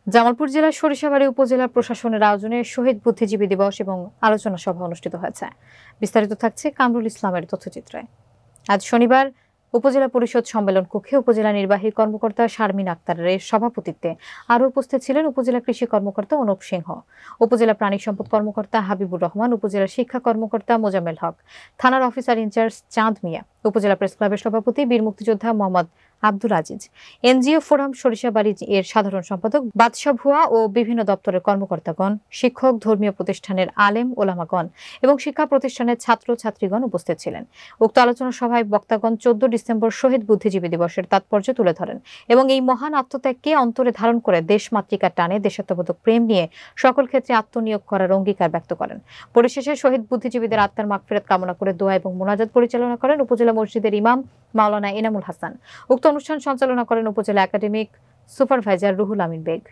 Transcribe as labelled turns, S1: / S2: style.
S1: জামালপুর জেলার সরিষাবাড়ী উপজেলা প্রশাসনের আয়োজনে শহীদ বুদ্ধিজীবী দিবস এবং আলোচনা সভা অনুষ্ঠিত হয়েছে। বিস্তারিত থাকছে কামরুল ইসলামের তথ্যচিত্রে। আজ শনিবার উপজেলা পরিষদ সম্মেলন কক্ষে উপজেলা নির্বাহী কর্মকর্তা শারমিন আক্তারের সভাপতিত্বে আরও উপস্থিত ছিলেন উপজেলা কৃষি কর্মকর্তা অনুপ সিংহ, উপজেলা প্রাণী সম্পদ কর্মকর্তা হাবিবুর রহমান, উপজেলা শিক্ষা কর্মকর্তা মোজাম্মেল হক, থানার অফিসার ইনচার্জ চাঁদ মিয়া, উপজেলা প্রেস ক্লাবের সভাপতি বীর মুক্তিযোদ্ধা মোহাম্মদ আব্দুল আজিজ, এনজিও ফোরাম সরিষাবাড়ী এর সাধারণ সম্পাদক বাদশা ভুয়া ও বিভিন্ন দপ্তরের কর্মকর্তাগণ, শিক্ষক, ধর্মীয় প্রতিষ্ঠানের আলেম ওলামাগণ এবং শিক্ষা প্রতিষ্ঠানের ছাত্র ছাত্রীগণ উপস্থিত ছিলেন। উক্ত আলোচনা সভায় বক্তাগণ 14 ডিসেম্বর শহীদ বুদ্ধিজীবী দিবসের তাৎপর্য তুলে ধরেন এবং এই মহান আত্মত্যাগকে অন্তরে ধারণ করে দেশমাতৃকার টানে দেশাত্মবোধক প্রেম নিয়ে সকল ক্ষেত্রে আত্মনিয়োগ করার অঙ্গীকার ব্যক্ত করেন। পরিশেষে শহীদ বুদ্ধিজীবীদের আত্মার মাগফিরাত কামনা করে দোয়া এবং মোনাজাত পরিচালনা করেন উপজেলা মসজিদের ইমাম মাওলানা এনামুল হাসান। উক্ত অনুষ্ঠান সঞ্চালনা করেন উপজেলা একাডেমিক সুপারভাইজার রুহুল আমিন বেগ।